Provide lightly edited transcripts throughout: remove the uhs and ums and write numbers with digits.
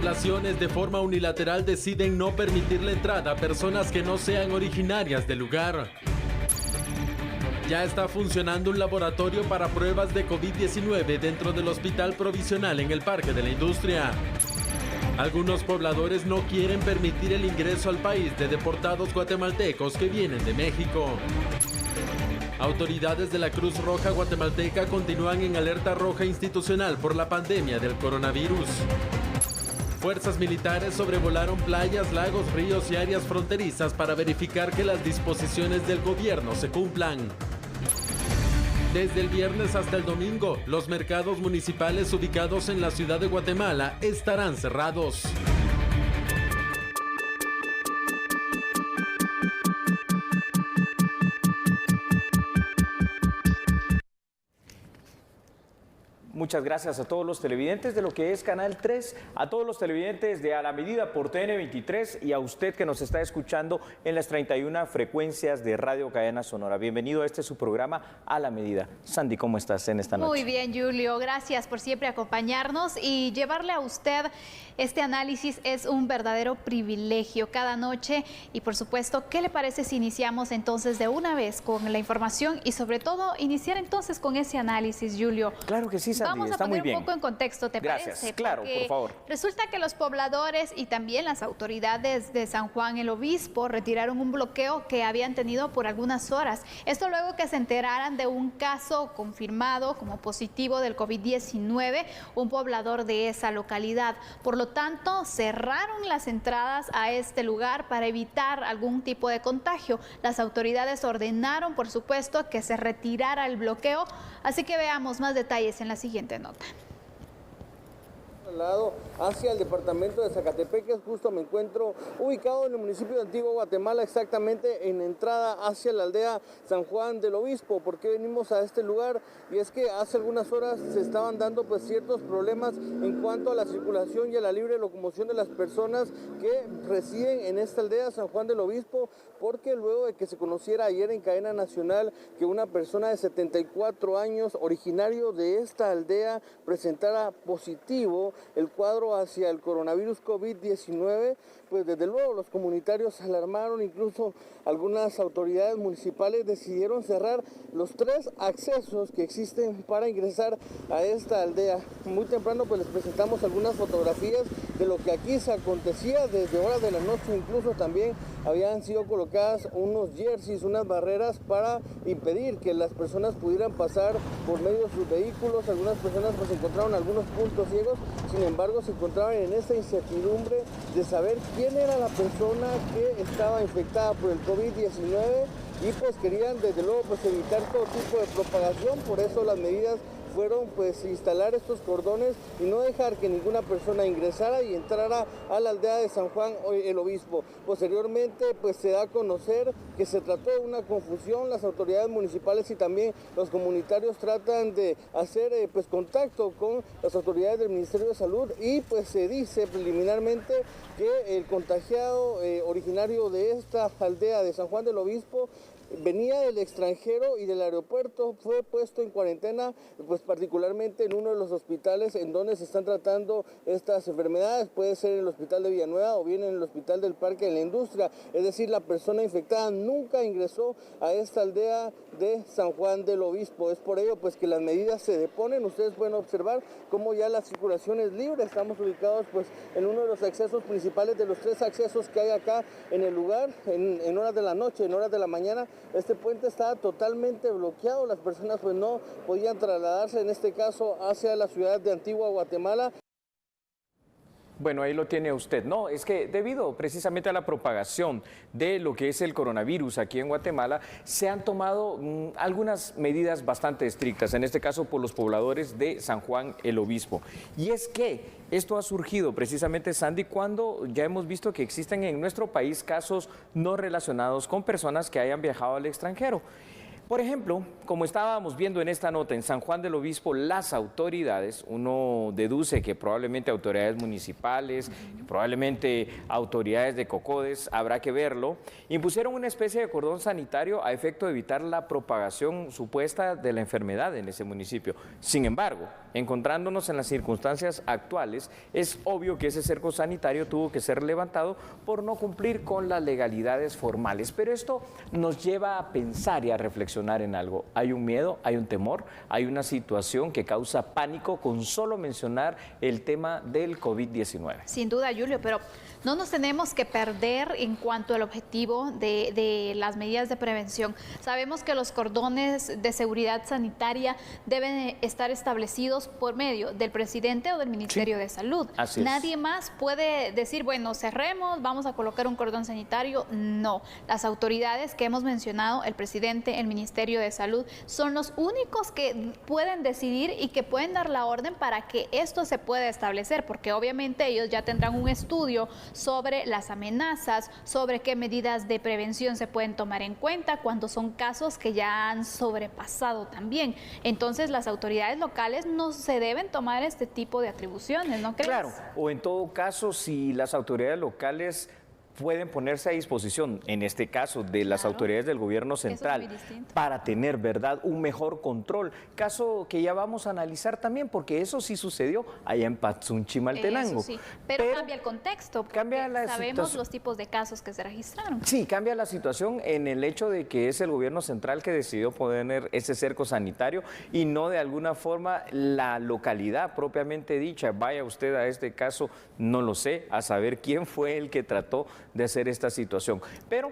poblaciones de forma unilateral deciden no permitir la entrada a personas que no sean originarias del lugar. Ya está funcionando un laboratorio para pruebas de COVID-19 dentro del hospital provisional en el Parque de la Industria. Algunos pobladores no quieren permitir el ingreso al país de deportados guatemaltecos que vienen de México. Autoridades de la Cruz Roja guatemalteca continúan en alerta roja institucional por la pandemia del coronavirus. Fuerzas militares sobrevolaron playas, lagos, ríos y áreas fronterizas para verificar que las disposiciones del gobierno se cumplan. Desde el viernes hasta el domingo, los mercados municipales ubicados en la ciudad de Guatemala estarán cerrados. Muchas gracias a todos los televidentes de lo que es Canal 3, a todos los televidentes de A la Medida por TN23 y a usted que nos está escuchando en las 31 frecuencias de Radio Cadena Sonora. Bienvenido a este su programa A la Medida. Sandy, ¿cómo estás en esta noche? Muy bien, Julio. Gracias por siempre acompañarnos y llevarle a usted este análisis es un verdadero privilegio cada noche. Y por supuesto, ¿qué le parece si iniciamos entonces de una vez con la información y sobre todo iniciar entonces con ese análisis, Julio? Claro que sí, Sandy. Vamos a poner un poco en contexto, ¿te Gracias. parece? Claro, Porque por favor. resulta que los pobladores y también las autoridades de San Juan el Obispo retiraron un bloqueo que habían tenido por algunas horas. Esto luego que se enteraran de un caso confirmado como positivo del COVID-19, un poblador de esa localidad. Por lo tanto, cerraron las entradas a este lugar para evitar algún tipo de contagio. Las autoridades ordenaron, por supuesto, que se retirara el bloqueo. Así que veamos más detalles en la siguiente nota. Hacia el departamento de Zacatepeques, justo me encuentro ubicado en el municipio de Antigua Guatemala, exactamente en la entrada hacia la aldea San Juan del Obispo. ¿Por qué venimos a este lugar? Y es que hace algunas horas se estaban dando pues ciertos problemas en cuanto a la circulación y a la libre locomoción de las personas que residen en esta aldea San Juan del Obispo, porque luego de que se conociera ayer en cadena nacional que una persona de 74 años originario de esta aldea presentara positivo el cuadro hacia el coronavirus COVID-19, pues desde luego los comunitarios se alarmaron, incluso algunas autoridades municipales decidieron cerrar los 3 accesos que existen para ingresar a esta aldea. Muy temprano pues les presentamos algunas fotografías de lo que aquí se acontecía desde horas de la noche, incluso también habían sido colocadas unos jerseys, unas barreras para impedir que las personas pudieran pasar por medio de sus vehículos. Algunas personas pues encontraron algunos puntos ciegos, sin embargo se encontraban en esa incertidumbre de saber quién era la persona que estaba infectada por el COVID-19 y pues querían desde luego pues evitar todo tipo de propagación. Por eso las medidas fueron pues instalar estos cordones y no dejar que ninguna persona ingresara y entrara a la aldea de San Juan el Obispo. Posteriormente pues se da a conocer que se trató de una confusión. Las autoridades municipales y también los comunitarios tratan de hacer pues contacto con las autoridades del Ministerio de Salud y pues se dice preliminarmente que el contagiado originario de esta aldea de San Juan del Obispo venía del extranjero y del aeropuerto, fue puesto en cuarentena, pues particularmente en uno de los hospitales en donde se están tratando estas enfermedades. Puede ser en el hospital de Villanueva o bien en el hospital del Parque de la Industria. Es decir, la persona infectada nunca ingresó a esta aldea de San Juan del Obispo. Es por ello pues que las medidas se deponen. Ustedes pueden observar cómo ya la circulación es libre. Estamos ubicados pues en uno de los accesos principales de los 3 accesos que hay acá en el lugar, en horas de la noche, en horas de la mañana. Este puente estaba totalmente bloqueado, las personas pues no podían trasladarse en este caso hacia la ciudad de Antigua Guatemala. Bueno, ahí lo tiene usted. No, es que debido precisamente a la propagación de lo que es el coronavirus aquí en Guatemala, se han tomado algunas medidas bastante estrictas, en este caso por los pobladores de San Juan el Obispo. Y es que esto ha surgido precisamente, Sandy, cuando ya hemos visto que existen en nuestro país casos no relacionados con personas que hayan viajado al extranjero. Por ejemplo, como estábamos viendo en esta nota, en San Juan del Obispo, las autoridades, uno deduce que probablemente autoridades municipales, probablemente autoridades de COCODES, habrá que verlo, impusieron una especie de cordón sanitario a efecto de evitar la propagación supuesta de la enfermedad en ese municipio. Sin embargo, encontrándonos en las circunstancias actuales, es obvio que ese cerco sanitario tuvo que ser levantado por no cumplir con las legalidades formales. Pero esto nos lleva a pensar y a reflexionar en algo. Hay un miedo, hay un temor, hay una situación que causa pánico con solo mencionar el tema del COVID-19. Sin duda, Julio, pero no nos tenemos que perder en cuanto al objetivo de las medidas de prevención. Sabemos que los cordones de seguridad sanitaria deben estar establecidos por medio del presidente o del Ministerio de Salud. Así es. Nadie más puede decir, bueno, cerremos, vamos a colocar un cordón sanitario. No, las autoridades que hemos mencionado, el presidente, el Ministerio de Salud, son los únicos que pueden decidir y que pueden dar la orden para que esto se pueda establecer, porque obviamente ellos ya tendrán un estudio sobre las amenazas, sobre qué medidas de prevención se pueden tomar en cuenta cuando son casos que ya han sobrepasado también. Entonces las autoridades locales no se deben tomar este tipo de atribuciones, ¿no crees? Claro, o en todo caso, si las autoridades locales pueden ponerse a disposición, en este caso de las autoridades del gobierno central, para tener, ¿verdad?, un mejor control. Caso que ya vamos a analizar también, porque eso sí sucedió allá en Patsun, Chimaltenango. Eso sí, pero cambia el contexto, porque sabemos los tipos de casos que se registraron. Sí, cambia la situación en el hecho de que es el gobierno central que decidió poner ese cerco sanitario y no de alguna forma la localidad propiamente dicha. Vaya usted a este caso, no lo sé, a saber quién fue el que trató de hacer esta situación. Pero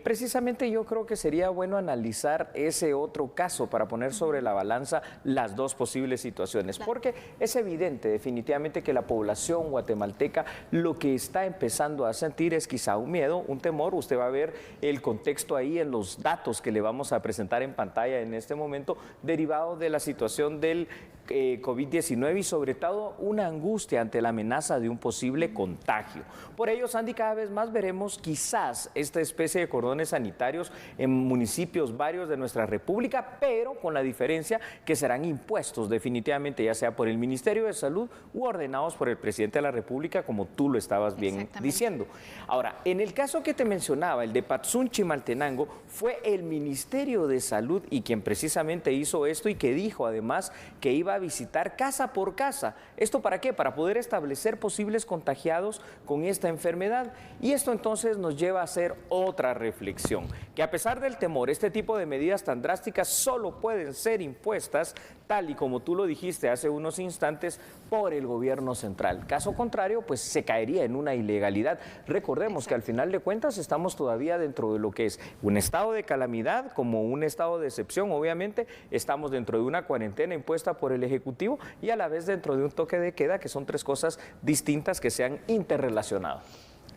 precisamente yo creo que sería bueno analizar ese otro caso para poner sobre la balanza las dos posibles situaciones, porque es evidente definitivamente que la población guatemalteca lo que está empezando a sentir es quizá un miedo, un temor. Usted va a ver el contexto ahí en los datos que le vamos a presentar en pantalla en este momento, derivado de la situación del COVID-19 y sobre todo una angustia ante la amenaza de un posible contagio. Por ello, Sandy, cada vez más veremos quizás esta especie de cordones sanitarios en municipios varios de nuestra república, pero con la diferencia que serán impuestos definitivamente, ya sea por el Ministerio de Salud u ordenados por el presidente de la República, como tú lo estabas bien diciendo. Ahora, en el caso que te mencionaba, el de Patsun, Chimaltenango, fue el Ministerio de Salud y quien precisamente hizo esto y que dijo además que iba a visitar casa por casa. ¿Esto para qué? Para poder establecer posibles contagiados con esta enfermedad. Y esto entonces nos lleva a hacer otra reflexión, que a pesar del temor, este tipo de medidas tan drásticas solo pueden ser impuestas, tal y como tú lo dijiste hace unos instantes, por el gobierno central. Caso contrario, pues se caería en una ilegalidad. Recordemos que al final de cuentas estamos todavía dentro de lo que es un estado de calamidad, como un estado de excepción, obviamente, estamos dentro de una cuarentena impuesta por el Ejecutivo y a la vez dentro de un toque de queda, que son tres cosas distintas que se han interrelacionado.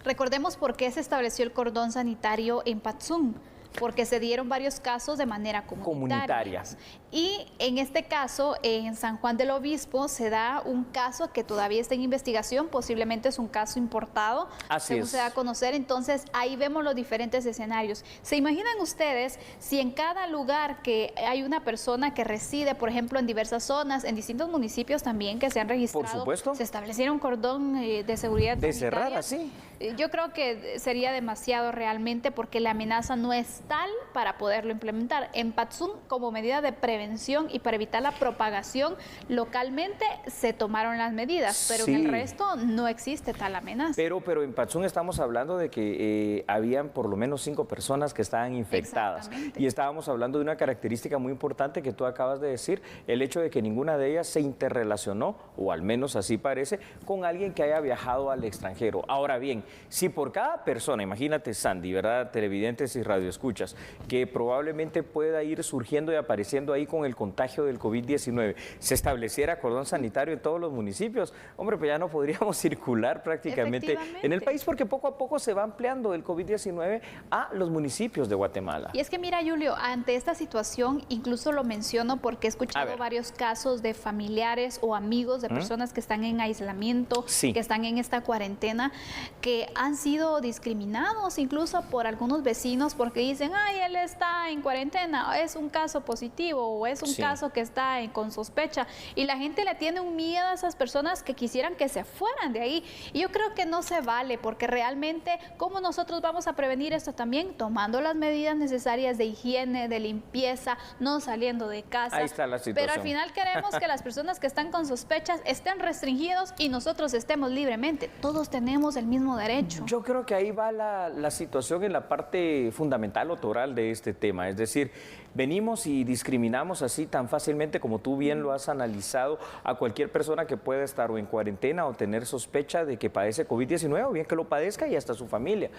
Recordemos por qué se estableció el cordón sanitario en Patsun, porque se dieron varios casos de manera comunitaria. Y en este caso, en San Juan del Obispo, se da un caso que todavía está en investigación, posiblemente es un caso importado, según se da a conocer. Entonces, ahí vemos los diferentes escenarios. ¿Se imaginan ustedes si en cada lugar que hay una persona que reside, por ejemplo, en diversas zonas, en distintos municipios también que se han registrado, por supuesto, se estableciera un cordón de seguridad de sanitaria? cerrada, sí. Yo creo que sería demasiado realmente, porque la amenaza no es tal para poderlo implementar. En Patsun, como medida de prevención y para evitar la propagación localmente, se tomaron las medidas, pero en el resto no existe tal amenaza. Pero en Patsun estamos hablando de que habían por lo menos 5 personas que estaban infectadas. Y estábamos hablando de una característica muy importante que tú acabas de decir, el hecho de que ninguna de ellas se interrelacionó, o al menos así parece, con alguien que haya viajado al extranjero. Ahora bien, si por cada persona, imagínate, Sandy, ¿verdad?, televidentes y radioescuchas, que probablemente pueda ir surgiendo y apareciendo ahí con el contagio del COVID-19, se estableciera cordón sanitario en todos los municipios, hombre, pues ya no podríamos circular prácticamente en el país, porque poco a poco se va ampliando el COVID-19 a los municipios de Guatemala. Y es que mira, Julio, ante esta situación, incluso lo menciono porque he escuchado varios casos de familiares o amigos de personas que están en aislamiento, que están en esta cuarentena, que han sido discriminados incluso por algunos vecinos porque dicen, ay, él está en cuarentena, es un caso positivo o es un caso que está con sospecha, y la gente le tiene un miedo a esas personas que quisieran que se fueran de ahí, y yo creo que no se vale, porque realmente, ¿cómo nosotros vamos a prevenir esto también? Tomando las medidas necesarias de higiene, de limpieza, no saliendo de casa. Ahí está la situación. Pero al final queremos que las personas que están con sospechas estén restringidos y nosotros estemos libremente. Todos tenemos el mismo derecho. Yo creo que ahí va la situación en la parte fundamental o toral de este tema, es decir, venimos y discriminamos así tan fácilmente como tú bien lo has analizado a cualquier persona que pueda estar o en cuarentena o tener sospecha de que padece COVID-19 o bien que lo padezca y hasta su familia.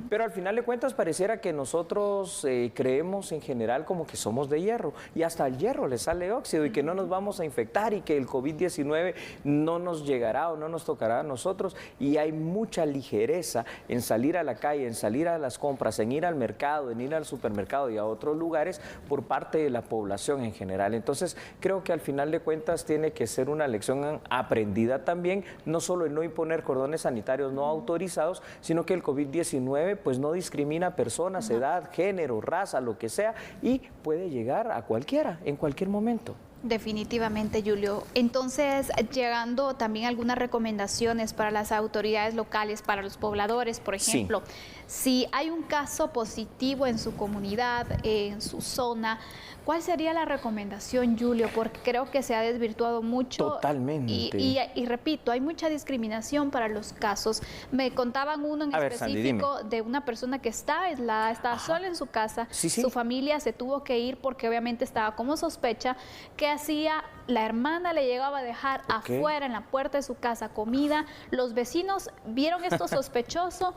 Pero al final de cuentas pareciera que nosotros creemos en general como que somos de hierro y hasta al hierro le sale óxido y que no nos vamos a infectar y que el COVID-19 no nos llegará o no nos tocará a nosotros, y hay mucha ligereza en salir a la calle, en salir a las compras, en ir al mercado, en ir al supermercado y a otros lugares por parte de la población en general. Entonces, creo que al final de cuentas tiene que ser una lección aprendida también, no solo en no imponer cordones sanitarios no autorizados, sino que el COVID-19 pues no discrimina personas, edad, género, raza, lo que sea, y puede llegar a cualquiera, en cualquier momento. Definitivamente, Julio. Entonces, llegando también algunas recomendaciones para las autoridades locales, para los pobladores, por ejemplo, si hay un caso positivo en su comunidad, en su zona, ¿cuál sería la recomendación, Julio? Porque creo que se ha desvirtuado mucho. Totalmente. Y repito, hay mucha discriminación para los casos. Me contaban uno en específico de una persona que está aislada, estaba sola en su casa, su familia se tuvo que ir porque obviamente estaba como sospecha. ¿Qué hacía? La hermana le llegaba a dejar afuera en la puerta de su casa comida, los vecinos vieron esto sospechoso.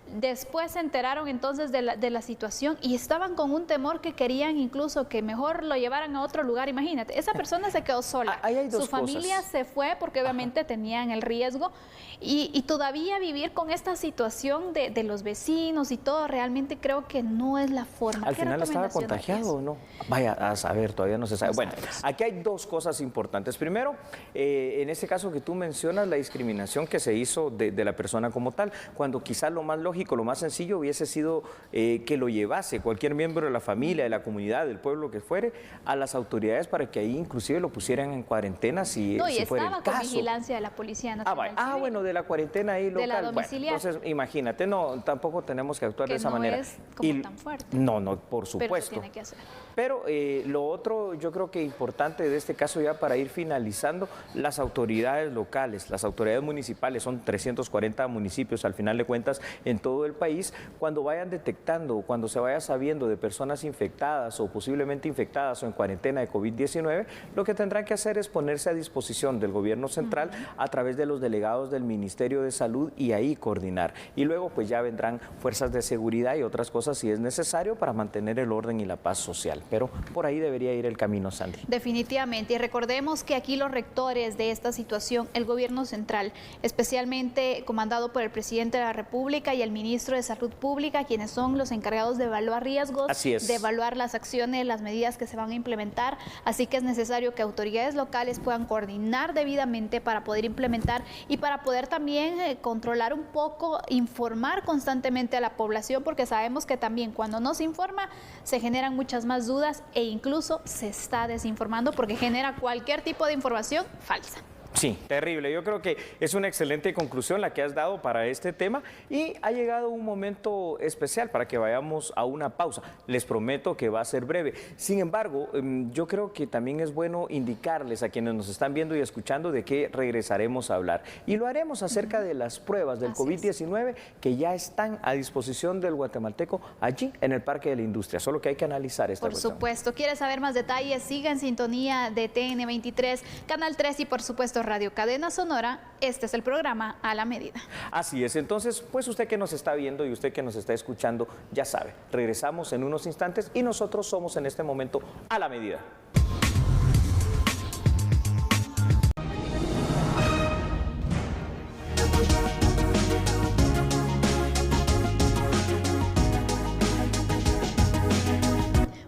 Después se enteraron entonces de la situación y estaban con un temor que querían incluso que mejor lo llevaran a otro lugar. Imagínate, esa persona se quedó sola, su familia se fue porque obviamente tenían el riesgo, y todavía vivir con esta situación de los vecinos y todo, realmente creo que no es la forma. Al final estaba contagiado o no, vaya a saber, todavía no se sabe. Bueno, aquí hay dos cosas importantes. Primero, en este caso que tú mencionas, la discriminación que se hizo de la persona como tal, cuando quizás lo más lógico, lo más sencillo hubiese sido que lo llevase cualquier miembro de la familia, de la comunidad, del pueblo que fuere, a las autoridades para que ahí inclusive lo pusieran en cuarentena si fuera el caso. No, y estaba con vigilancia de la Policía Nacional. Bueno, de la cuarentena ahí local. De la domiciliaria. Bueno, entonces, imagínate, no, tampoco tenemos que actuar de esa manera. Que no es como tan fuerte. No, por supuesto. Pero se tiene que hacer. Pero lo otro, yo creo que importante de este caso, ya para ir finalizando, las autoridades locales, las autoridades municipales, son 340 municipios al final de cuentas en todo el país, cuando vayan detectando, cuando se vaya sabiendo de personas infectadas o posiblemente infectadas o en cuarentena de COVID-19, lo que tendrán que hacer es ponerse a disposición del gobierno central a través de los delegados del Ministerio de Salud y ahí coordinar. Y luego pues ya vendrán fuerzas de seguridad y otras cosas si es necesario para mantener el orden y la paz social. Pero por ahí debería ir el camino, Sandy. Definitivamente. Y recordemos que aquí los rectores de esta situación, el gobierno central, especialmente comandado por el presidente de la República y el ministro de Salud Pública, quienes son los encargados de evaluar riesgos, de evaluar las acciones, las medidas que se van a implementar. Así que es necesario que autoridades locales puedan coordinar debidamente para poder implementar y para poder también controlar un poco, informar constantemente a la población, porque sabemos que también cuando no se informa se generan muchas más dudas e incluso se está desinformando porque genera cualquier tipo de información falsa. Sí, terrible. Yo creo que es una excelente conclusión la que has dado para este tema y ha llegado un momento especial para que vayamos a una pausa. Les prometo que va a ser breve. Sin embargo, yo creo que también es bueno indicarles a quienes nos están viendo y escuchando de qué regresaremos a hablar. Y lo haremos acerca de las pruebas del COVID-19 que ya están a disposición del guatemalteco allí en el Parque de la Industria. Solo que hay que analizar esta cuestión. Por supuesto. ¿Quieres saber más detalles? Siga en sintonía de TN23, Canal 3 y por supuesto Radio Cadena Sonora. Este es el programa A la Medida. Así es, entonces, pues usted que nos está viendo y usted que nos está escuchando, ya sabe, regresamos en unos instantes y nosotros somos en este momento A la Medida.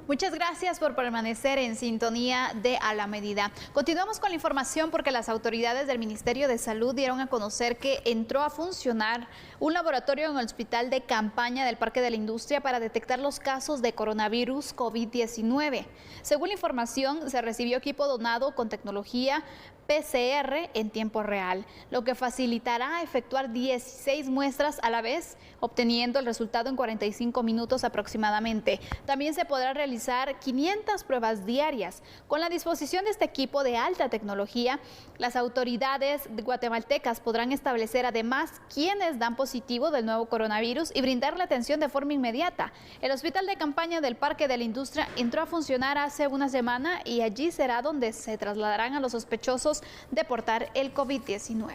Muchas gracias por permanecer en sintonía de A la Medida. Continuamos con la información porque las autoridades del Ministerio de Salud dieron a conocer que entró a funcionar un laboratorio en el Hospital de Campaña del Parque de la Industria para detectar los casos de coronavirus COVID-19. Según la información, se recibió equipo donado con tecnología PCR en tiempo real, lo que facilitará efectuar 16 muestras a la vez, obteniendo el resultado en 45 minutos aproximadamente. También se podrá realizar 500 pruebas diarias. Con la disposición de este equipo de alta tecnología, las autoridades guatemaltecas podrán establecer además quiénes dan positivo del nuevo coronavirus y brindar la atención de forma inmediata. El Hospital de Campaña del Parque de la Industria entró a funcionar hace una semana y allí será donde se trasladarán a los sospechosos de portar el COVID-19.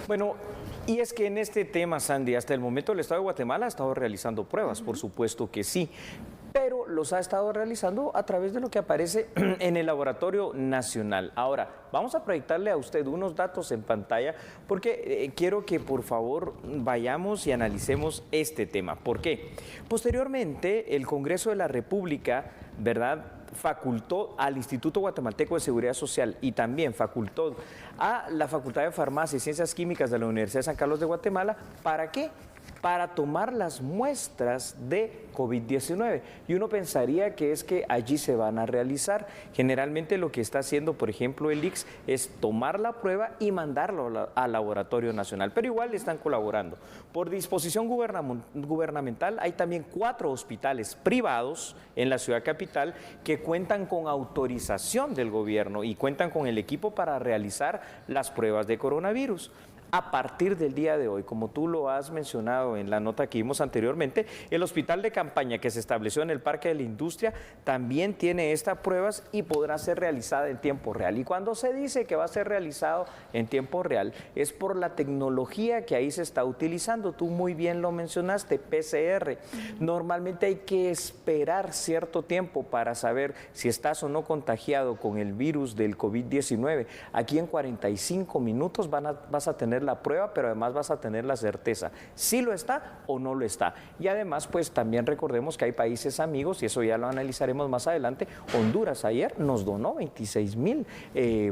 Bueno, y es que en este tema, Sandy, hasta el momento el Estado de Guatemala ha estado realizando pruebas, por supuesto que sí, pero los ha estado realizando a través de lo que aparece en el Laboratorio Nacional. Ahora, vamos a proyectarle a usted unos datos en pantalla porque quiero que por favor vayamos y analicemos este tema. ¿Por qué? Posteriormente, el Congreso de la República, ¿verdad?, facultó al Instituto Guatemalteco de Seguridad Social y también facultó a la Facultad de Farmacia y Ciencias Químicas de la Universidad de San Carlos de Guatemala. ¿Para qué? Para tomar las muestras de COVID-19. Y uno pensaría que es que allí se van a realizar. Generalmente lo que está haciendo, por ejemplo, el ICS es tomar la prueba y mandarlo al Laboratorio Nacional. Pero igual están colaborando. Por disposición gubernamental hay también 4 hospitales privados en la ciudad capital que cuentan con autorización del gobierno y cuentan con el equipo para realizar las pruebas de coronavirus. A partir del día de hoy, como tú lo has mencionado en la nota que vimos anteriormente, el Hospital de Campaña que se estableció en el Parque de la Industria también tiene estas pruebas y podrá ser realizada en tiempo real. Y cuando se dice que va a ser realizado en tiempo real, es por la tecnología que ahí se está utilizando. Tú muy bien lo mencionaste, PCR. Normalmente hay que esperar cierto tiempo para saber si estás o no contagiado con el virus del COVID-19. Aquí en 45 minutos vas a tener la prueba, pero además vas a tener la certeza si lo está o no lo está. Y además, pues también recordemos que hay países amigos, y eso ya lo analizaremos más adelante. Honduras ayer nos donó 26,000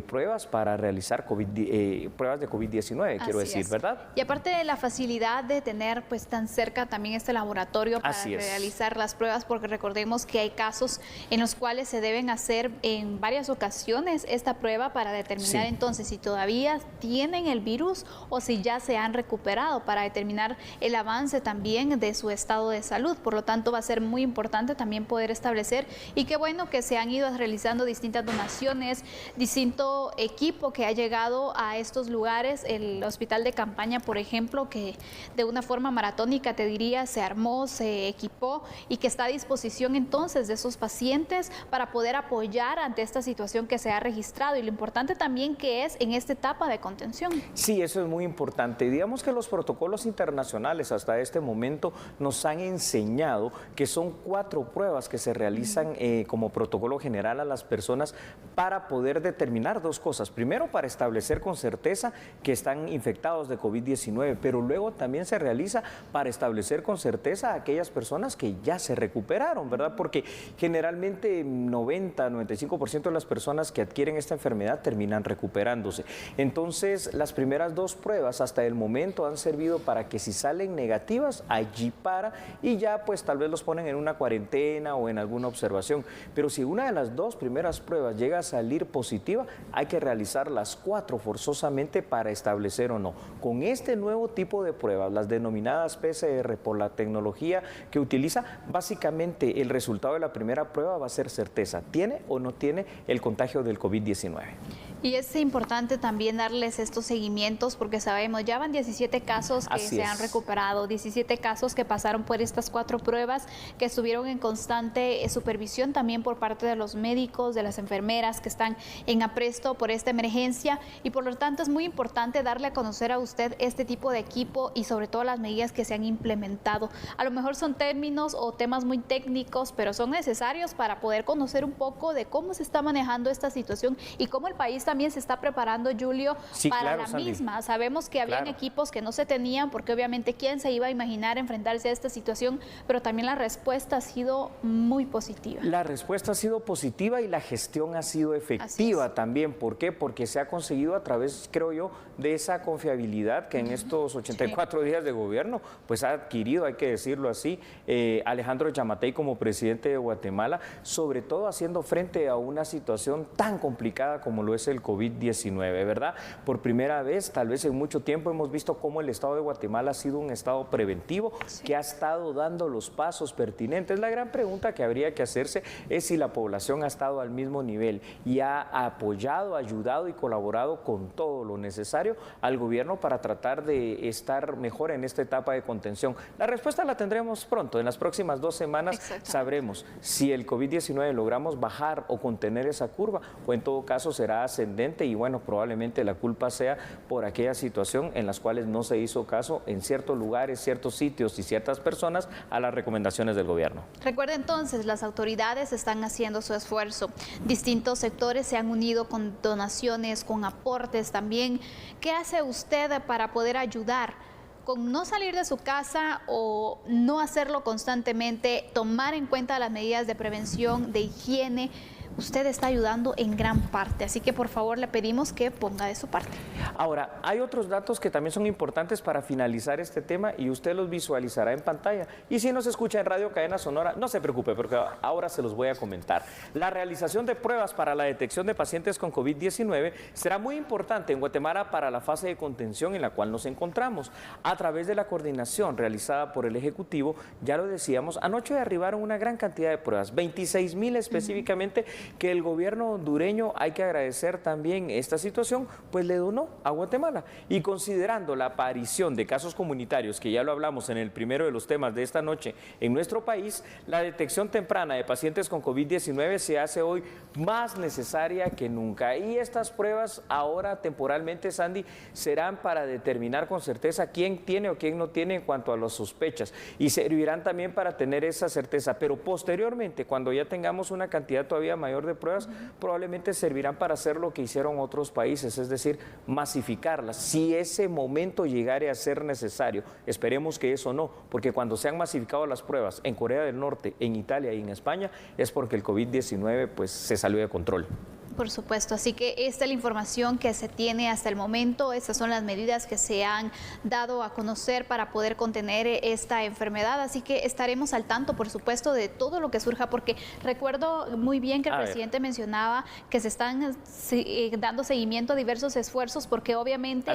pruebas para realizar pruebas de COVID-19, quiero decir, ¿verdad? Y aparte de la facilidad de tener pues tan cerca también este laboratorio para realizar las pruebas, porque recordemos que hay casos en los cuales se deben hacer en varias ocasiones esta prueba para determinar entonces si todavía tienen el virus o si ya se han recuperado, para determinar el avance también de su estado de salud. Por lo tanto, va a ser muy importante también poder establecer, y qué bueno que se han ido realizando distintas donaciones, distinto equipo que ha llegado a estos lugares. El Hospital de Campaña, por ejemplo, que de una forma maratónica, te diría, se armó, se equipó y que está a disposición entonces de esos pacientes para poder apoyar ante esta situación que se ha registrado, y lo importante también que es en esta etapa de contención. Sí, eso es muy importante. Digamos que los protocolos internacionales hasta este momento nos han enseñado que son 4 pruebas que se realizan como protocolo general a las personas para poder determinar 2 cosas. Primero, para establecer con certeza que están infectados de COVID-19, pero luego también se realiza para establecer con certeza a aquellas personas que ya se recuperaron, ¿verdad? Porque generalmente 90-95% de las personas que adquieren esta enfermedad terminan recuperándose. Entonces, las primeras 2 pruebas hasta el momento han servido para que si salen negativas, allí para, y ya pues tal vez los ponen en una cuarentena o en alguna observación. Pero si una de las 2 primeras pruebas llega a salir positiva, hay que realizar las 4 forzosamente para establecer o no. Con este nuevo tipo de pruebas, las denominadas PCR, por la tecnología que utiliza, básicamente el resultado de la primera prueba va a ser certeza, ¿tiene o no tiene el contagio del COVID-19? Y es importante también darles estos seguimientos porque sabemos, ya van 17 casos que se han recuperado, 17 casos que pasaron por estas 4 pruebas, que estuvieron en constante supervisión también por parte de los médicos, de las enfermeras que están en apresto por esta emergencia, y por lo tanto es muy importante darle a conocer a usted este tipo de equipo y sobre todo las medidas que se han implementado. A lo mejor son términos o temas muy técnicos, pero son necesarios para poder conocer un poco de cómo se está manejando esta situación y cómo el país también se está preparando, Julio, Sí, para claro, la Sandy. misma. Sabemos que habían Claro. equipos que no se tenían, porque obviamente quién se iba a imaginar enfrentarse a esta situación, pero también la respuesta ha sido muy positiva. La respuesta ha sido positiva y la gestión ha sido efectiva también. ¿Por qué? Porque se ha conseguido a través, creo yo, de esa confiabilidad que en estos 84 días de gobierno, pues ha adquirido, hay que decirlo así, Alejandro Yamatei como presidente de Guatemala, sobre todo haciendo frente a una situación tan complicada como lo es el COVID-19, ¿verdad? Por primera vez, tal vez en mucho tiempo, hemos visto cómo el Estado de Guatemala ha sido un Estado preventivo que ha estado dando los pasos pertinentes. La gran pregunta que habría que hacerse es si la población ha estado al mismo nivel y ha apoyado, ayudado y colaborado con todo lo necesario al gobierno para tratar de estar mejor en esta etapa de contención. La respuesta la tendremos pronto, en las próximas 2 semanas sabremos si el COVID-19 logramos bajar o contener esa curva o en todo caso será ascendente y bueno, probablemente la culpa sea por aquella situación en las cuales no se hizo caso en ciertos lugares, ciertos sitios y ciertas personas a las recomendaciones del gobierno. Recuerde entonces, las autoridades están haciendo su esfuerzo. Distintos sectores se han unido con donaciones, con aportes también. ¿Qué hace usted para poder ayudar? Con no salir de su casa o no hacerlo constantemente, tomar en cuenta las medidas de prevención, de higiene, usted está ayudando en gran parte. Así que por favor le pedimos que ponga de su parte. Ahora, hay otros datos que también son importantes para finalizar este tema y usted los visualizará en pantalla. Y si nos escucha en Radio Cadena Sonora, no se preocupe porque ahora se los voy a comentar. La realización de pruebas para la detección de pacientes con COVID-19 será muy importante en Guatemala para la fase de contención en la cual nos encontramos. A través de la coordinación realizada por el Ejecutivo, ya lo decíamos, anoche arribaron una gran cantidad de pruebas, 26,000 específicamente, que el gobierno hondureño, hay que agradecer también esta situación, pues le donó a Guatemala. Y considerando la aparición de casos comunitarios, que ya lo hablamos en el primero de los temas de esta noche en nuestro país, la detección temprana de pacientes con COVID-19 se hace hoy más necesaria que nunca. Y estas pruebas ahora temporalmente, Sandy, serán para determinar con certeza quién tiene o quién no tiene en cuanto a las sospechas. Y servirán también para tener esa certeza. Pero posteriormente, cuando ya tengamos una cantidad todavía mayor de pruebas, probablemente servirán para hacer lo que hicieron otros países, es decir, masificarlas, si ese momento llegare a ser necesario. Esperemos que eso no, porque cuando se han masificado las pruebas en Corea del Norte, en Italia y en España, es porque el COVID-19 pues se salió de control. Por supuesto, así que esta es la información que se tiene hasta el momento. Estas son las medidas que se han dado a conocer para poder contener esta enfermedad. Así que estaremos al tanto, por supuesto, de todo lo que surja, porque recuerdo muy bien que el presidente mencionaba que se están dando seguimiento a diversos esfuerzos, porque obviamente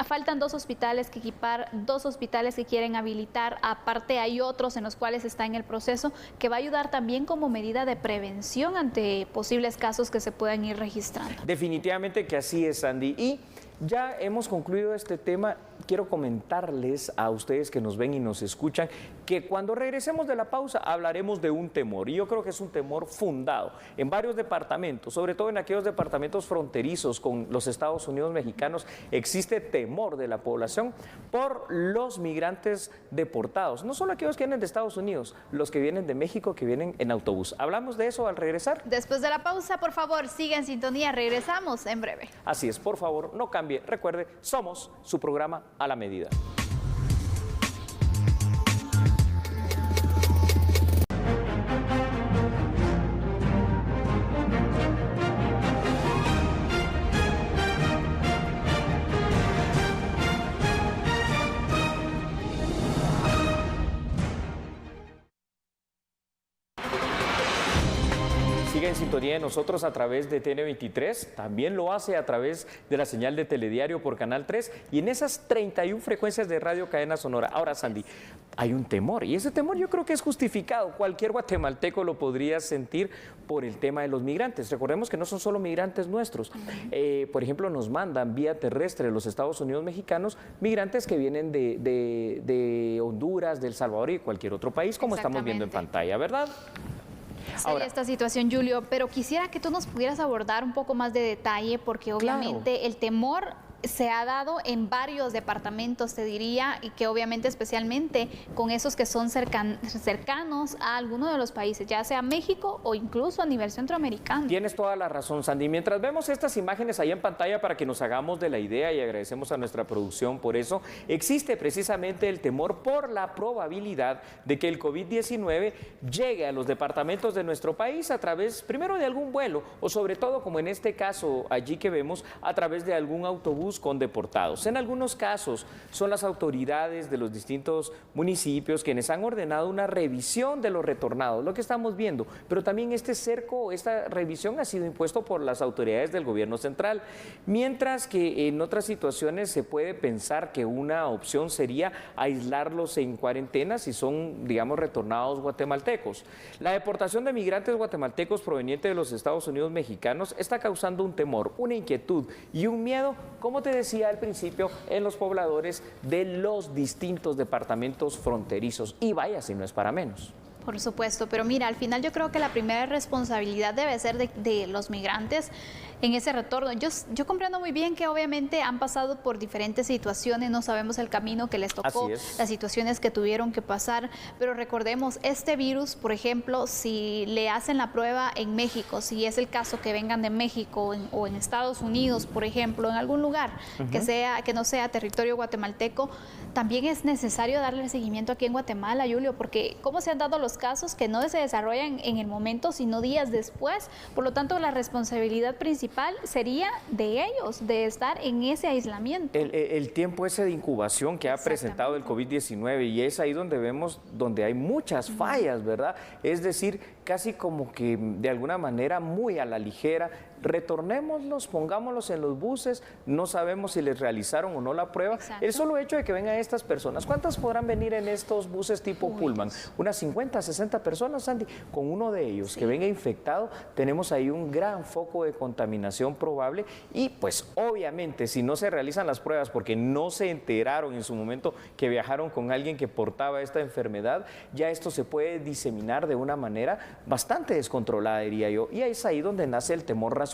faltan 2 hospitales que equipar, 2 hospitales que quieren habilitar. Aparte hay otros en los cuales está en el proceso, que va a ayudar también como medida de prevención ante posibles casos que se puedan ir registrando. Definitivamente que así es, Sandy. Y ya hemos concluido este tema. Quiero comentarles a ustedes que nos ven y nos escuchan que cuando regresemos de la pausa hablaremos de un temor, y yo creo que es un temor fundado en varios departamentos, sobre todo en aquellos departamentos fronterizos con los Estados Unidos mexicanos. Existe temor de la población por los migrantes deportados, no solo aquellos que vienen de Estados Unidos, los que vienen de México, que vienen en autobús. Hablamos de eso al regresar. Después de la pausa, por favor, siga en sintonía, regresamos en breve. Así es, por favor, no cambie. Recuerde, somos su programa A la Medida. Sigue en sintonía de nosotros a través de TN23, también lo hace a través de la señal de Telediario por Canal 3 y en esas 31 frecuencias de Radio Cadena Sonora. Ahora, Sandy, hay un temor y ese temor yo creo que es justificado. Cualquier guatemalteco lo podría sentir por el tema de los migrantes. Recordemos que no son solo migrantes nuestros. Por ejemplo, nos mandan vía terrestre los Estados Unidos mexicanos migrantes que vienen de Honduras, de El Salvador y cualquier otro país, como estamos viendo en pantalla, ¿verdad? Ahora, esta situación, Julio, pero quisiera que tú nos pudieras abordar un poco más de detalle, porque obviamente el temor se ha dado en varios departamentos, te diría, y que obviamente especialmente con esos que son cercanos a alguno de los países, ya sea México o incluso a nivel centroamericano. Tienes toda la razón, Sandy. Mientras vemos estas imágenes ahí en pantalla para que nos hagamos de la idea, y agradecemos a nuestra producción por eso, existe precisamente el temor por la probabilidad de que el COVID-19 llegue a los departamentos de nuestro país a través, primero, de algún vuelo o sobre todo, como en este caso allí que vemos, a través de algún autobús con deportados. En algunos casos son las autoridades de los distintos municipios quienes han ordenado una revisión de los retornados, lo que estamos viendo, pero también este cerco, esta revisión ha sido impuesto por las autoridades del gobierno central, mientras que en otras situaciones se puede pensar que una opción sería aislarlos en cuarentena si son, digamos, retornados guatemaltecos. La deportación de migrantes guatemaltecos provenientes de los Estados Unidos mexicanos está causando un temor, una inquietud y un miedo, como te decía al principio, en los pobladores de los distintos departamentos fronterizos. Y vaya si no es para menos. Por supuesto, pero mira, al final yo creo que la primera responsabilidad debe ser de los migrantes en ese retorno. Yo comprendo muy bien que obviamente han pasado por diferentes situaciones, no sabemos el camino que les tocó, las situaciones que tuvieron que pasar, pero recordemos, este virus, por ejemplo, si le hacen la prueba en México, si es el caso que vengan de México o en Estados Unidos, por ejemplo, en algún lugar que no sea territorio guatemalteco, también es necesario darle seguimiento aquí en Guatemala, Julio, porque cómo se han dado los casos que no se desarrollan en el momento, sino días después. Por lo tanto, la responsabilidad principal sería de ellos, de estar en ese aislamiento. El tiempo ese de incubación que ha presentado el COVID-19, y es ahí donde vemos, donde hay muchas fallas, ¿verdad? Es decir, casi como que de alguna manera muy a la ligera, retornémoslos, pongámoslos en los buses, no sabemos si les realizaron o no la prueba. Exacto. El solo hecho de que vengan estas personas, ¿cuántas podrán venir en estos buses tipo Pullman? Unas 50, 60 personas, Sandy. Con uno de ellos que venga infectado, tenemos ahí un gran foco de contaminación probable, y pues obviamente si no se realizan las pruebas porque no se enteraron en su momento que viajaron con alguien que portaba esta enfermedad, ya esto se puede diseminar de una manera bastante descontrolada, diría yo, y es ahí donde nace el temor racional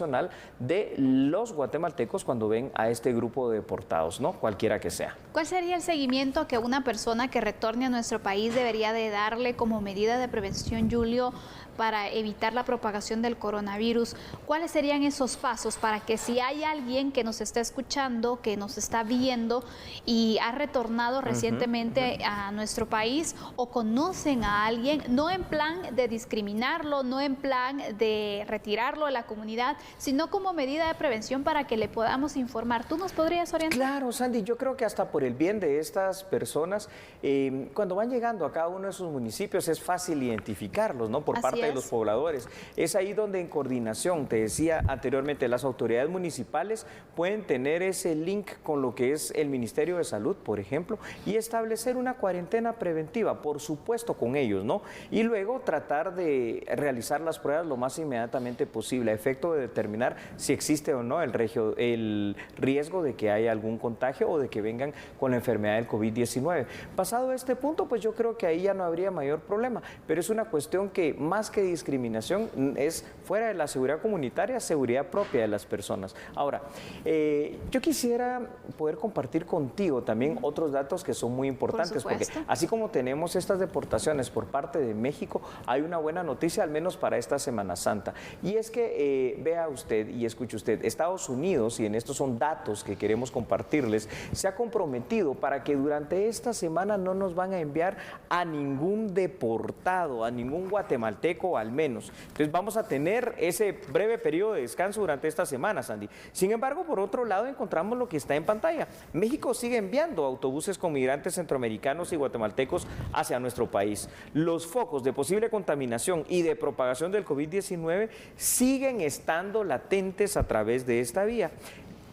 de los guatemaltecos cuando ven a este grupo de deportados, ¿no? Cualquiera que sea. ¿Cuál sería el seguimiento que una persona que retorne a nuestro país debería de darle como medida de prevención, Julio, para evitar la propagación del coronavirus? ¿Cuáles serían esos pasos para que si hay alguien que nos está escuchando, que nos está viendo y ha retornado recientemente a nuestro país, o conocen a alguien, no en plan de discriminarlo, no en plan de retirarlo de la comunidad, sino como medida de prevención para que le podamos informar? ¿Tú nos podrías orientar? Claro, Sandy, yo creo que hasta por el bien de estas personas, cuando van llegando a cada uno de sus municipios es fácil identificarlos, ¿no? Por parte de los pobladores. Es ahí donde en coordinación, te decía anteriormente, las autoridades municipales pueden tener ese link con lo que es el Ministerio de Salud, por ejemplo, y establecer una cuarentena preventiva, por supuesto con ellos, ¿no? Y luego tratar de realizar las pruebas lo más inmediatamente posible, a efecto de determinar si existe o no el riesgo de que haya algún contagio o de que vengan con la enfermedad del COVID-19. Pasado este punto, pues yo creo que ahí ya no habría mayor problema, pero es una cuestión que más que discriminación es, fuera de la seguridad comunitaria, seguridad propia de las personas. Ahora, yo quisiera poder compartir contigo también otros datos que son muy importantes, porque así como tenemos estas deportaciones por parte de México, hay una buena noticia, al menos para esta Semana Santa, y es que vea usted y escuche usted, Estados Unidos, y en estos son datos que queremos compartirles, se ha comprometido para que durante esta semana no nos van a enviar a ningún deportado, a ningún guatemalteco al menos. Entonces vamos a tener ese breve periodo de descanso durante esta semana, Sandy. Sin embargo, por otro lado, encontramos lo que está en pantalla. México sigue enviando autobuses con migrantes centroamericanos y guatemaltecos hacia nuestro país. Los focos de posible contaminación y de propagación del COVID-19 siguen estando latentes a través de esta vía.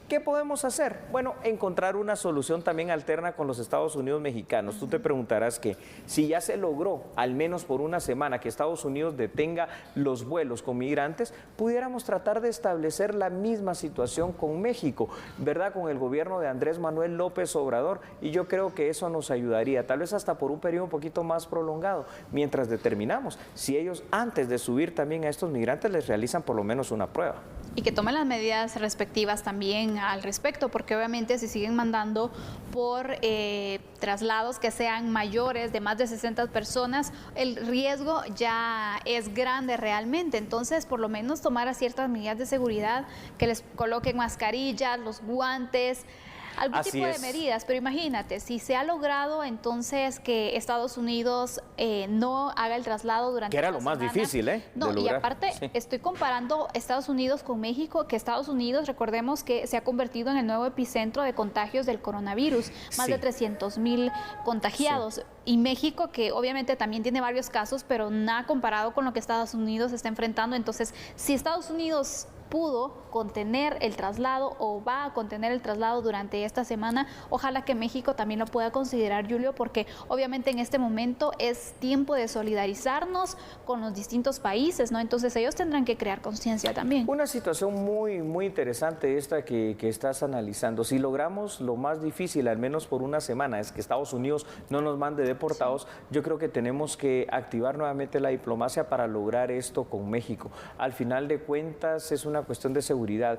¿Qué podemos hacer? Bueno, encontrar una solución también alterna con los Estados Unidos mexicanos. Tú te preguntarás que si ya se logró, al menos por una semana, que Estados Unidos detenga los vuelos con migrantes, pudiéramos tratar de establecer la misma situación con México, ¿verdad? Con el gobierno de Andrés Manuel López Obrador, y yo creo que eso nos ayudaría, tal vez hasta por un periodo un poquito más prolongado, mientras determinamos si ellos antes de subir también a estos migrantes les realizan por lo menos una prueba. Y que tomen las medidas respectivas también al respecto, porque obviamente si siguen mandando por traslados que sean mayores de más de 60 personas, el riesgo ya es grande realmente. Entonces, por lo menos tomar ciertas medidas de seguridad, que les coloquen mascarillas, los guantes, algún tipo de medidas, pero imagínate, si se ha logrado entonces que Estados Unidos no haga el traslado durante que era lo más difícil, No, y aparte estoy comparando Estados Unidos con México, que Estados Unidos, recordemos que se ha convertido en el nuevo epicentro de contagios del coronavirus, más de 300,000 contagiados. Y México, que obviamente también tiene varios casos, pero nada comparado con lo que Estados Unidos está enfrentando. Entonces, si Estados Unidos pudo contener el traslado o va a contener el traslado durante esta semana, ojalá que México también lo pueda considerar, Julio, porque obviamente en este momento es tiempo de solidarizarnos con los distintos países, ¿no? Entonces ellos tendrán que crear conciencia también. Una situación muy interesante esta que estás analizando. Si logramos lo más difícil, al menos por una semana, es que Estados Unidos no nos mande deportados, yo creo que tenemos que activar nuevamente la diplomacia para lograr esto con México. Al final de cuentas es una cuestión de seguridad.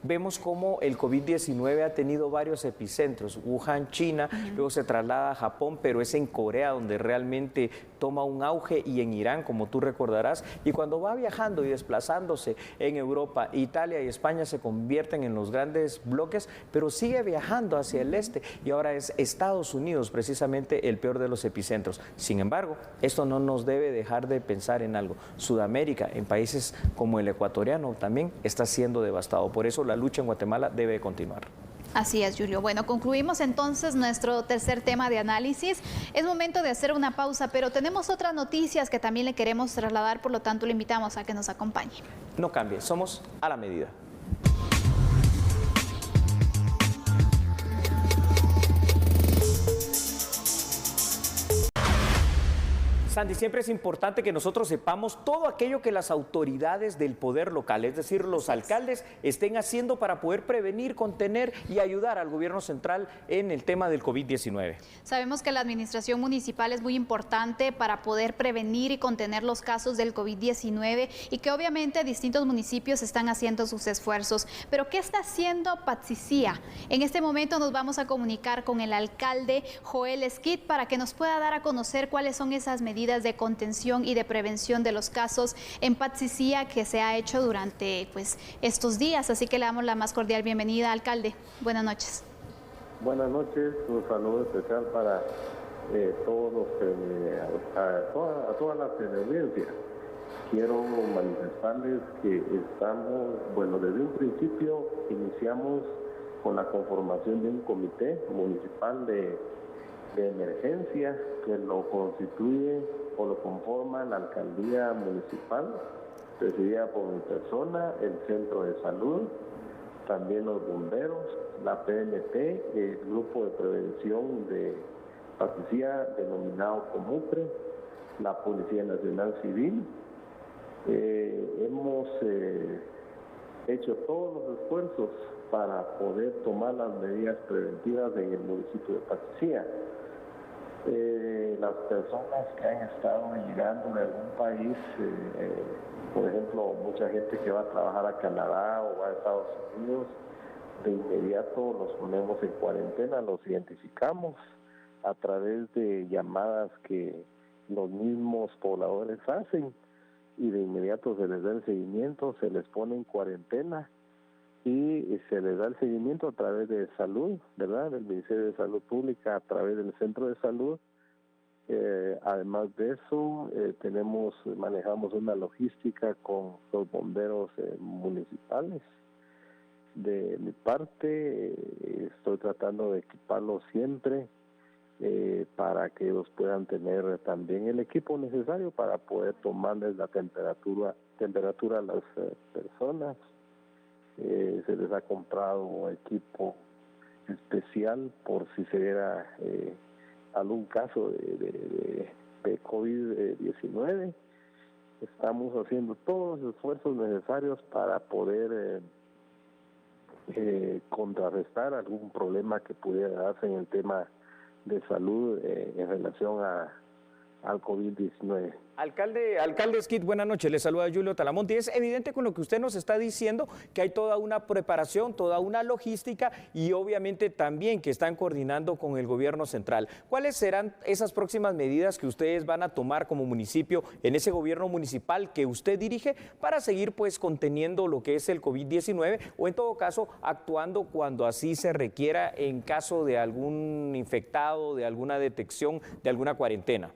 Vemos cómo el COVID-19 ha tenido varios epicentros. Wuhan, China, luego se traslada a Japón, pero es en Corea donde realmente toma un auge, y en Irán, como tú recordarás. Y cuando va viajando y desplazándose en Europa, Italia y España se convierten en los grandes bloques, pero sigue viajando hacia el este. Y ahora es Estados Unidos precisamente el peor de los epicentros. Sin embargo, esto no nos debe dejar de pensar en algo. Sudamérica, en países como el ecuatoriano, también está siendo devastado. Por eso la lucha en Guatemala debe continuar. Así es, Julio. Bueno, concluimos entonces nuestro tercer tema de análisis. Es momento de hacer una pausa, pero tenemos otras noticias que también le queremos trasladar, por lo tanto le invitamos a que nos acompañe. No cambie, somos a la medida. Sandy, siempre es importante que nosotros sepamos todo aquello que las autoridades del poder local, es decir, los alcaldes, estén haciendo para poder prevenir, contener y ayudar al gobierno central en el tema del COVID-19. Sabemos que la administración municipal es muy importante para poder prevenir y contener los casos del COVID-19 y que obviamente distintos municipios están haciendo sus esfuerzos. Pero ¿qué está haciendo Patsicía? En este momento nos vamos a comunicar con el alcalde Joel Esquit para que nos pueda dar a conocer cuáles son esas medidas de contención y de prevención de los casos en Patsicía que se ha hecho durante estos días. Así que le damos la más cordial bienvenida, alcalde. Buenas noches. Buenas noches, un saludo especial para todos los a toda la teleaudiencia. Quiero manifestarles que estamos, desde un principio iniciamos con la conformación de un comité municipal de emergencia que lo constituye o lo conforma la alcaldía municipal, presidida por mi persona, el centro de salud, también los bomberos, la PNP, el grupo de prevención de Patsicía denominado Comucre, la Policía Nacional Civil. Hemos hecho todos los esfuerzos para poder tomar las medidas preventivas en el municipio de Patsicía. Las personas que han estado llegando de algún país, por ejemplo, mucha gente que va a trabajar a Canadá o va a Estados Unidos, de inmediato los ponemos en cuarentena, los identificamos a través de llamadas que los mismos pobladores hacen y de inmediato se les da el seguimiento, se les pone en cuarentena y se les da el seguimiento a través de salud, ¿verdad? Del Ministerio de Salud Pública, a través del Centro de Salud. Además de eso, manejamos una logística con los bomberos municipales. De mi parte, estoy tratando de equiparlos siempre para que ellos puedan tener también el equipo necesario para poder tomarles la temperatura a las personas. Se les ha comprado equipo especial por si se diera algún caso de COVID-19. Estamos haciendo todos los esfuerzos necesarios para poder contrarrestar algún problema que pudiera darse en el tema de salud en relación a al COVID-19. Alcalde Esquit, buenas noches, le saluda Julio Talamonte. Es evidente con lo que usted nos está diciendo que hay toda una preparación, toda una logística y obviamente también que están coordinando con el gobierno central. ¿Cuáles serán esas próximas medidas que ustedes van a tomar como municipio en ese gobierno municipal que usted dirige para seguir pues conteniendo lo que es el COVID-19 o en todo caso actuando cuando así se requiera en caso de algún infectado, de alguna detección, de alguna cuarentena?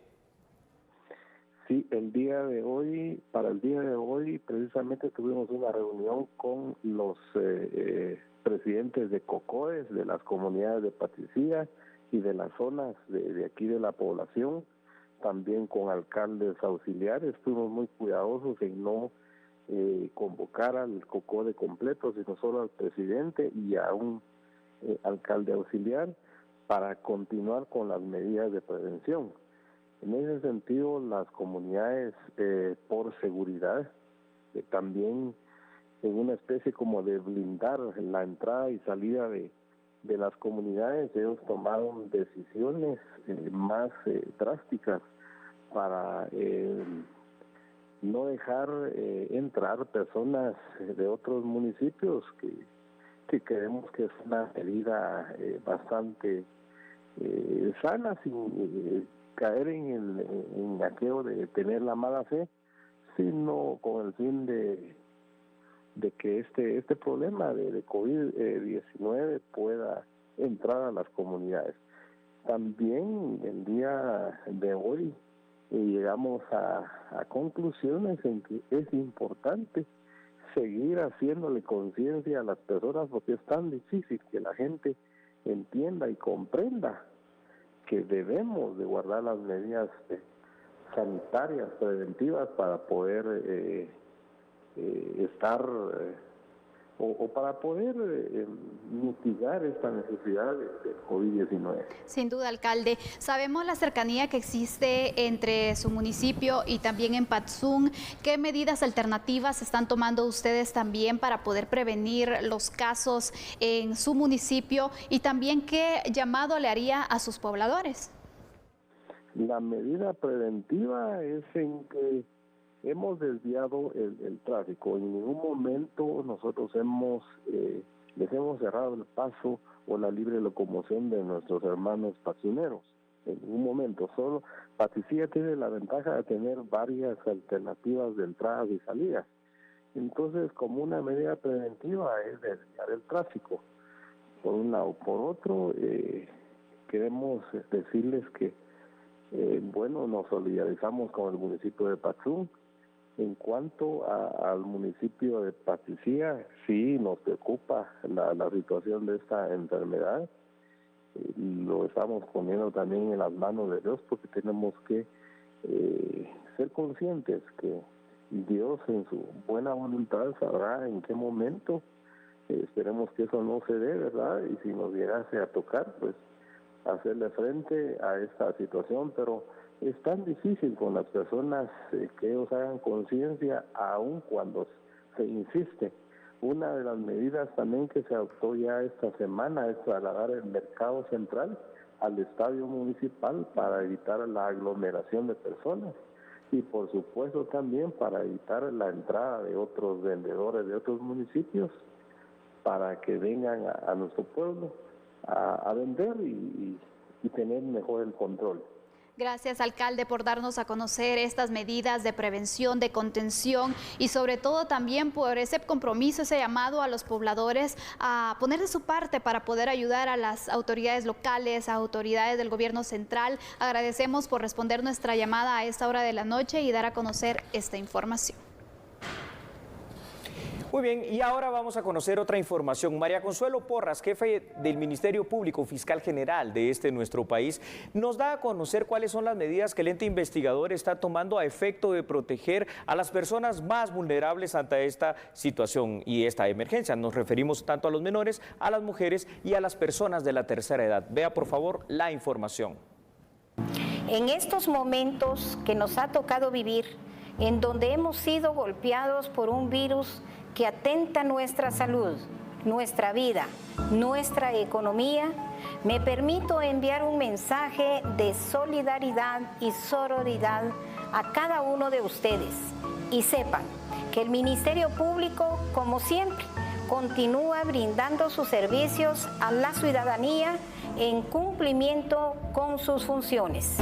Sí, para el día de hoy, precisamente tuvimos una reunión con los presidentes de COCOES, de las comunidades de Patricia y de las zonas de aquí de la población, también con alcaldes auxiliares. Fuimos muy cuidadosos en no convocar al COCODE completo, sino solo al presidente y a un alcalde auxiliar para continuar con las medidas de prevención. En ese sentido, las comunidades, por seguridad, también en una especie como de blindar la entrada y salida de las comunidades, ellos tomaron decisiones más drásticas para no dejar entrar personas de otros municipios, que creemos que es una medida bastante sana, sin caer en aquello de tener la mala fe, sino con el fin de que este problema de COVID-19 pueda entrar a las comunidades. También el día de hoy llegamos a conclusiones en que es importante seguir haciéndole conciencia a las personas, porque es tan difícil que la gente entienda y comprenda que debemos de guardar las medidas sanitarias preventivas para poder estar o para poder mitigar esta necesidad del COVID-19. Sin duda, alcalde. Sabemos la cercanía que existe entre su municipio y también en Patzún. ¿Qué medidas alternativas están tomando ustedes también para poder prevenir los casos en su municipio? Y también, ¿qué llamado le haría a sus pobladores? La medida preventiva es en que hemos desviado el tráfico. En ningún momento nosotros les hemos cerrado el paso o la libre locomoción de nuestros hermanos patzuneros. En ningún momento. Solo Patricia tiene la ventaja de tener varias alternativas de entradas y salidas. Entonces, como una medida preventiva es desviar el tráfico. Por un lado. Por otro, queremos decirles que, nos solidarizamos con el municipio de Patzún. En cuanto al municipio de Patricia, sí nos preocupa la situación de esta enfermedad. Lo estamos poniendo también en las manos de Dios, porque tenemos que ser conscientes que Dios en su buena voluntad sabrá en qué momento. Esperemos que eso no se dé, ¿verdad? Y si nos llegase a tocar, pues hacerle frente a esta situación, pero es tan difícil con las personas que ellos hagan conciencia, aun cuando se insiste. Una de las medidas también que se adoptó ya esta semana es trasladar el mercado central al estadio municipal para evitar la aglomeración de personas y por supuesto también para evitar la entrada de otros vendedores de otros municipios para que vengan a nuestro pueblo a vender y tener mejor el control. Gracias, alcalde, por darnos a conocer estas medidas de prevención, de contención y sobre todo también por ese compromiso, ese llamado a los pobladores a poner de su parte para poder ayudar a las autoridades locales, a autoridades del gobierno central. Agradecemos por responder nuestra llamada a esta hora de la noche y dar a conocer esta información. Muy bien, y ahora vamos a conocer otra información. María Consuelo Porras, jefe del Ministerio Público Fiscal General de nuestro país, nos da a conocer cuáles son las medidas que el ente investigador está tomando a efecto de proteger a las personas más vulnerables ante esta situación y esta emergencia. Nos referimos tanto a los menores, a las mujeres y a las personas de la tercera edad. Vea, por favor, la información. En estos momentos que nos ha tocado vivir, en donde hemos sido golpeados por un virus que atenta nuestra salud, nuestra vida, nuestra economía, me permito enviar un mensaje de solidaridad y sororidad a cada uno de ustedes y sepan que el Ministerio Público, como siempre, continúa brindando sus servicios a la ciudadanía en cumplimiento con sus funciones.